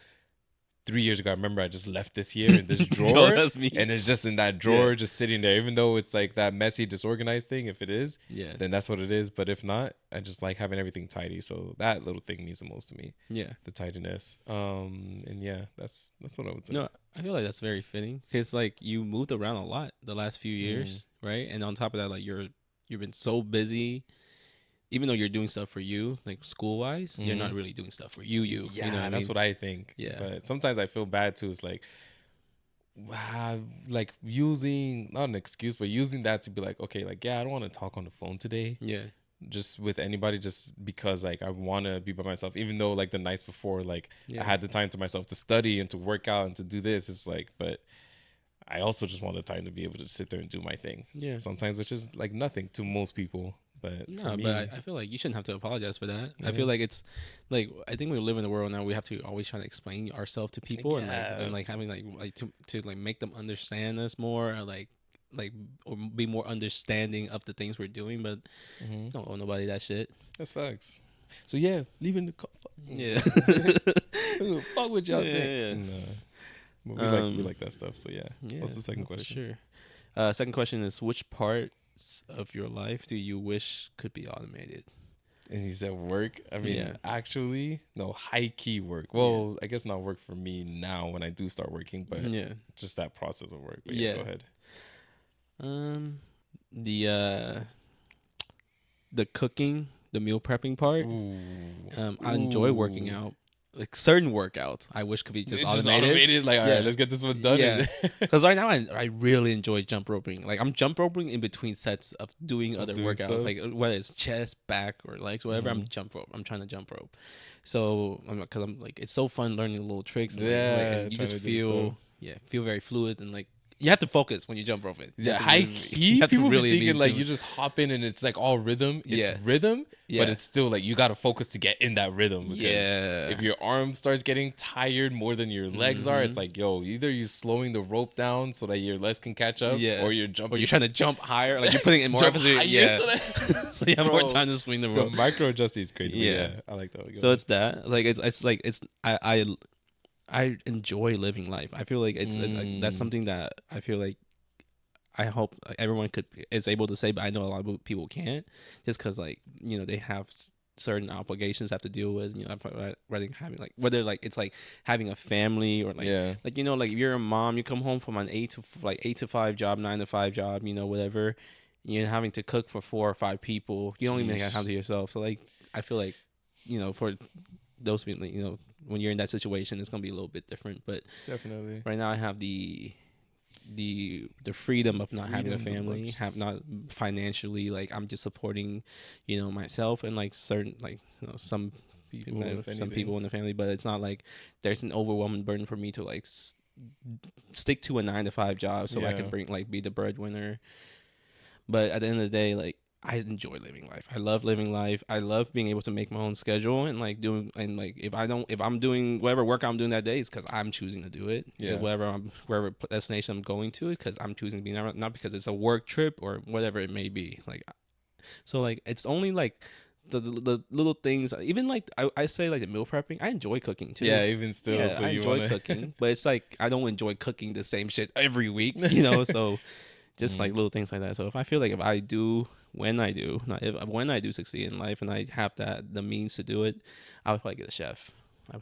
3 years ago, I remember I just left this here in this drawer, that's me. And it's just in that drawer, just sitting there. Even though it's like that messy, disorganized thing, if it is, then that's what it is. But if not, I just like having everything tidy. So that little thing means the most to me. Yeah, the tidiness. And yeah, that's what I would say. No, I feel like that's very fitting because like you moved around a lot the last few years, right? And on top of that, like you've been so busy. Even though you're doing stuff for you, like school-wise, you're not really doing stuff for you. Yeah, you know that's what I think. Yeah. But sometimes I feel bad, too. It's like using, not an excuse, but using that to be like, okay, like, yeah, I don't want to talk on the phone today. Yeah. Just with anybody, just because, like, I want to be by myself. Even though, like, the nights before, like, I had the time to myself to study and to work out and to do this. It's like, but I also just want the time to be able to sit there and do my thing. Yeah. Sometimes, which is, like, nothing to most people. But no, but I feel like you shouldn't have to apologize for that. I feel like it's like, I think we live in a world now we have to always try to explain ourselves to people and like having like to like make them understand us more, or like or be more understanding of the things we're doing. But don't owe nobody that shit. That's facts. So yeah, leaving the fuck with y'all think. No. But we like that stuff. So yeah. What's the second question? For sure. Second question is, which part of your life do you wish could be automated? And he said work. I mean, actually, no, high key work. Well, I guess not work for me now when I do start working, but just that process of work. But go ahead. The cooking, the meal prepping part. I enjoy working out. Like certain workouts, I wish could be just automated. Like, all right, let's get this one done. Yeah, because right now I really enjoy jump roping. Like I'm jump roping in between sets of doing other workouts, stuff. Like whether it's chest, back, or legs, whatever. I'm trying to jump rope. So because I'm like, it's so fun learning little tricks. And and you just feel very fluid and like. You have to focus when you jump rope it. Yeah, high key. People really thinking like you just hop in and it's like all rhythm. It's rhythm, but it's still like you got to focus to get in that rhythm. Because if your arm starts getting tired more than your legs are, it's like, yo, either you're slowing the rope down so that your legs can catch up, or you're jumping. Or you're trying to jump higher. Like you're putting in more emphasis. So you have more time to swing the rope. The micro adjusting is crazy. Yeah, I like that. So it's that. Like I enjoy living life. I feel like it's that's something that I feel like I hope everyone is able to say, but I know a lot of people can't, just because like, you know, they have certain obligations have to deal with, you know, rather than having like, whether like it's like having a family or like like, you know, like if you're a mom, you come home from an 8 to 5 job, 9 to 5 job, you know, whatever, you're having to cook for 4 or 5 people. You don't even have time to yourself. So like, I feel like, for those people, when you're in that situation, it's gonna be a little bit different. But definitely, right now I have the freedom of not having a family, have not financially, like I'm just supporting, myself and like certain, like some people in the family, but it's not like there's an overwhelming burden for me to like stick to a 9-to-5 job so I can be the breadwinner. But at the end of the day, like, I enjoy living life. I love living life. I love being able to make my own schedule and like if I'm doing whatever work I'm doing that day, it's because I'm choosing to do it. Yeah. Wherever destination I'm going to, because I'm choosing to be there, not because it's a work trip or whatever it may be. Like, so like it's only like the little things. Even like I say like the meal prepping. I enjoy cooking too. Yeah, even still. Yeah, so I enjoy cooking, but it's like I don't enjoy cooking the same shit every week. So. Just like little things like that. So if I feel like when I do succeed in life and I have the means to do it, I would probably get a chef. I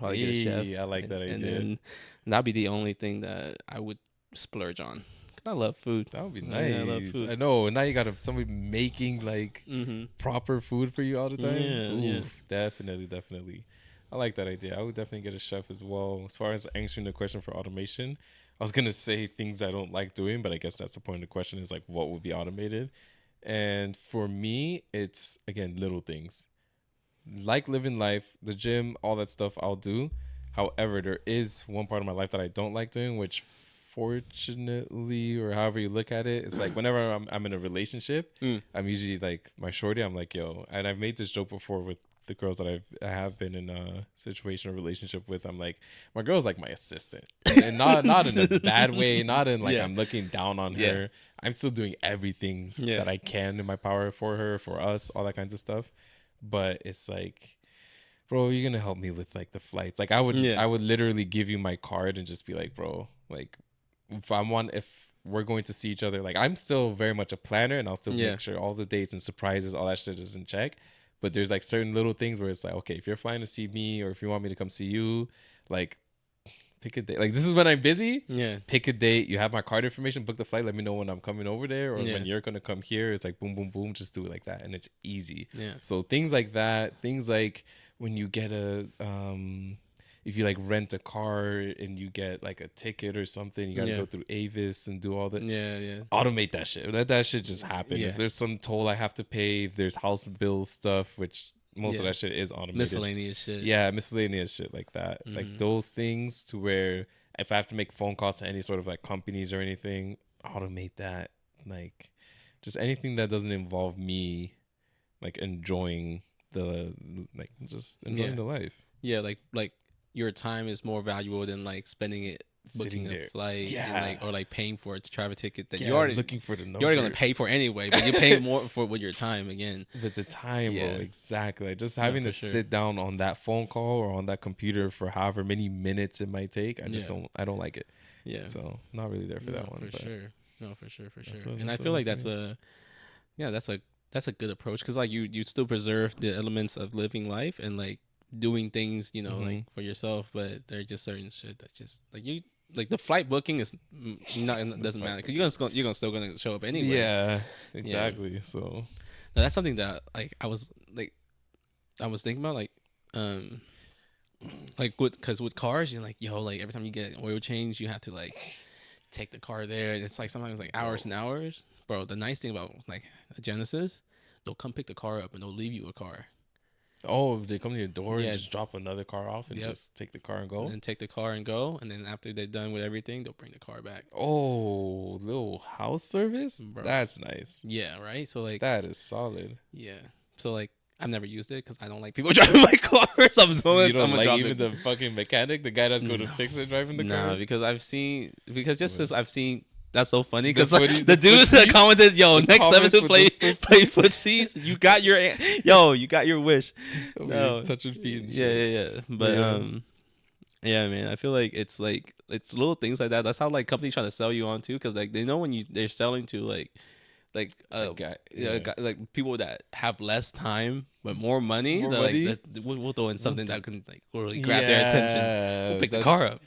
like that idea. And then that'd be the only thing that I would splurge on. I love food. That would be nice. Yeah, I love food. I know. Now you got somebody making like proper food for you all the time. Yeah. Definitely. I like that idea. I would definitely get a chef as well. As far as answering the question for automation, I was gonna say things I don't like doing, but I guess that's the point of the question, is like what would be automated. And for me, it's again little things. Like living life, the gym, all that stuff I'll do. However, there is one part of my life that I don't like doing, which fortunately, or however you look at it, it's like whenever I'm in a relationship, I'm usually like my shorty, I'm like, yo, and I've made this joke before with the girls that I have been in a situation or relationship with. I'm like, my girl's like my assistant, and not in a bad way, not in like I'm looking down on her. I'm still doing everything that I can in my power for her, for us, all that kinds of stuff. But it's like, bro, you're gonna help me with like the flights. Like I would literally give you my card and just be like, bro, like if we're going to see each other, like I'm still very much a planner, and I'll still make sure all the dates and surprises, all that shit is in check. But there's like certain little things where it's like, okay, if you're flying to see me or if you want me to come see you, like pick a date. Like this is when I'm busy. Yeah. Pick a date. You have my card information. Book the flight. Let me know when I'm coming over there or when you're gonna come here. It's like boom, boom, boom. Just do it like that, and it's easy. Yeah. So things like that. Things like when you get if you like rent a car and you get like a ticket or something, you gotta go through Avis and do all that. Yeah. Automate that shit. Let that shit just happen. Yeah. If there's some toll I have to pay, if there's house bill stuff, which most of that shit is automated. Miscellaneous shit. Yeah, miscellaneous shit like that. Like those things, to where if I have to make phone calls to any sort of like companies or anything, automate that. Like just anything that doesn't involve me like enjoying the life. Yeah, like your time is more valuable than like spending it booking a flight and or like paying for a travel ticket that you're already looking for the number. You're already gonna pay for anyway, but you pay more for with your time again. With the time, bro, exactly. Just having to sit down on that phone call or on that computer for however many minutes it might take, I don't like it. Yeah. So not really there for that one. For sure. And I feel like that's a good approach, because like you still preserve the elements of living life and like doing things, like for yourself, but there are just certain shit that just like the flight booking is not, it doesn't matter, because you're still gonna show up anyway. Yeah, exactly. Yeah. So now, that's something that like I was thinking about, because with cars, you're like, like every time you get an oil change, you have to like take the car there, and it's like sometimes like hours and hours. Bro, the nice thing about like a Genesis, they'll come pick the car up and they'll leave you a car. Oh, they come to your door and just drop another car off and just take the car and go? And take the car and go. And then after they're done with everything, they'll bring the car back. Oh, little house service? Bro. That's nice. Yeah, right? So, like... That is solid. Yeah. So, like, I've never used it because I don't like people driving my cars. I'm so... You don't like even the fucking mechanic? The guy that's going to fix it driving the car? No, because I've seen... That's so funny, because the dudes that commented, next episode play footsies. You got your wish. No, touching feet and shit. Yeah. But yeah, man, I feel like it's little things like that. That's how like companies trying to sell you on too, because like they know when they're selling to like people that have less time but more money. Like we'll throw in something that can like really grab their attention. We'll pick the car up.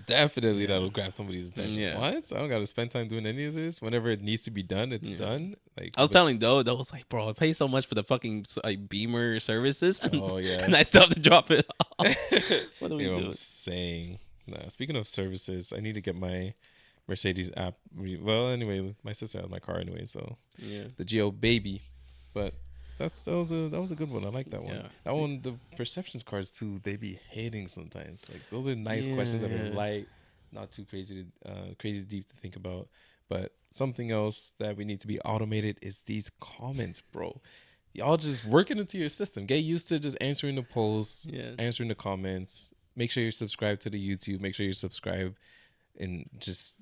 definitely that'll grab somebody's attention. Yeah. What? I don't got to spend time doing any of this. Whenever it needs to be done, it's done. Like I was telling Doe was like, bro, I pay so much for the fucking like Beamer services. Oh yeah. And I still have to drop it off. What do we You know do? what I'm saying? Nah, speaking of services, I need to get my Mercedes app. Well, anyway, my sister has my car anyway, so Yeah. the Geo baby. But that was a good one. I like that one. Yeah. That one, the perceptions cards too. They be hating sometimes. Like those are nice questions that are light, not too crazy deep to think about. But something else that we need to be automated is these comments, bro. Y'all just working into your system. Get used to just answering the polls, answering the comments. Make sure you're subscribed to the YouTube. Make sure you're subscribed and just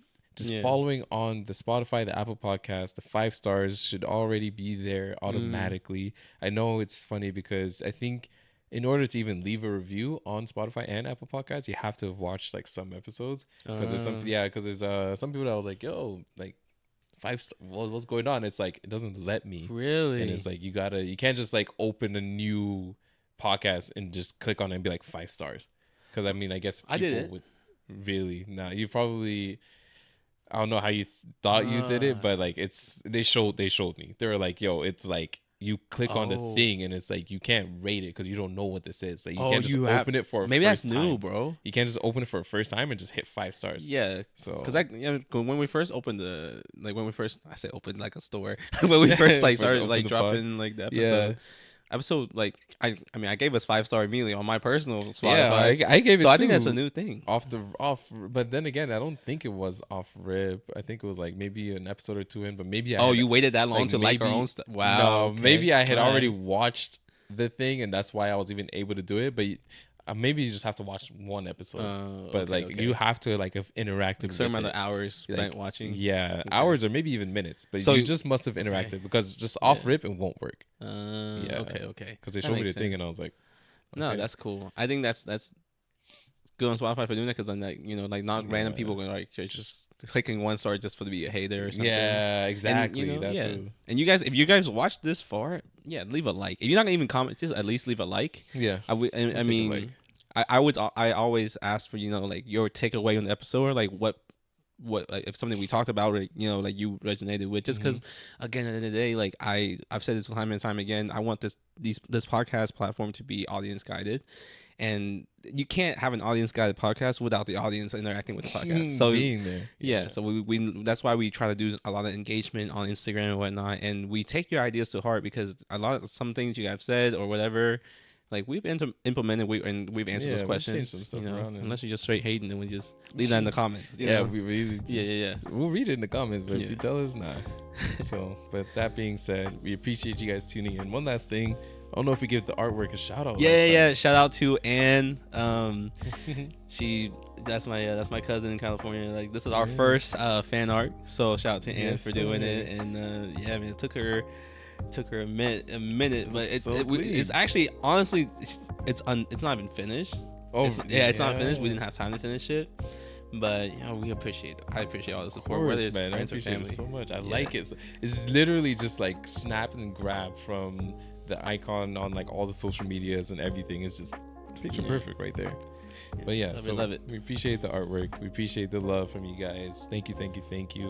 following on the Spotify, the Apple Podcast. The 5 stars should already be there automatically. I know it's funny because I think in order to even leave a review on Spotify and Apple Podcasts, you have to have watched like some episodes. Because there's some people that was like, yo, like 5 stars, what's going on? It's like it doesn't let me. Really? And it's like you can't just like open a new podcast and just click on it and be like 5 stars. Because I mean, I guess people I did it. would really. Nah, you probably. I don't know how you thought you did it, but like they showed me. They were like, yo, it's like you click on the thing and it's like you can't rate it because you don't know what this is. Like you can't just open it for maybe first that's new, time. Bro. You can't just open it for a first time and just hit 5 stars. Yeah. So because when we first opened I say opened like a store when we first like started like dropping like the episode. Episode like I mean I gave us 5-star immediately on my personal Spotify. Yeah, I gave it. So I think that's a new thing. But then again, I don't think it was off rip. I think it was like maybe an episode or 2 in. But maybe you waited that long to like our own stuff. Wow. No, okay. maybe I had already watched the thing, and that's why I was even able to do it. But maybe you just have to watch one episode. But you have to like have interacted. Like a certain amount of hours spent watching. Yeah, hours or maybe even minutes. But so you just must have interacted because just off rip it won't work. Okay. Because they showed me the thing and I was like, okay. No, that's cool. I think that's good on Spotify for doing that because then like not random people going like just clicking 1 star just for to be a hater or something. Yeah, exactly. And, and you guys, if you guys watched this far, leave a like. If you're not gonna even comment, just at least leave a like. Yeah, I always ask for like your takeaway on the episode or like what like if something we talked about or like you resonated with, just because again at the end of the day, like I've said this time and time again, I want this podcast platform to be audience guided. And you can't have an audience guided podcast without the audience interacting with the podcast. So being there, so we that's why we try to do a lot of engagement on Instagram and whatnot. And we take your ideas to heart because some things you have said or whatever, like we've implemented, we've answered those questions. Changed some stuff around unless you're just straight hating, then we just leave that in the comments. We really we'll read it in the comments, but if you tell us, nah. So, but that being said, we appreciate you guys tuning in. One last thing. I don't know if we give the artwork a shout out. Shout out to Anne. That's my cousin in California. Like this is our first fan art. So shout out to Anne for doing it. And it took her a minute, but it's actually honestly it's not even finished. It's not finished. We didn't have time to finish it. But I appreciate all the support. Of course, man. I appreciate it so much. I like it. It's literally just like snap and grab from the icon on like all the social medias and everything. Is just picture perfect right there. But love it. We appreciate the artwork. We appreciate the love from you guys. Thank you.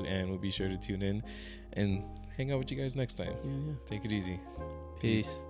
And we'll be sure to tune in and hang out with you guys next time. Take it easy. Peace.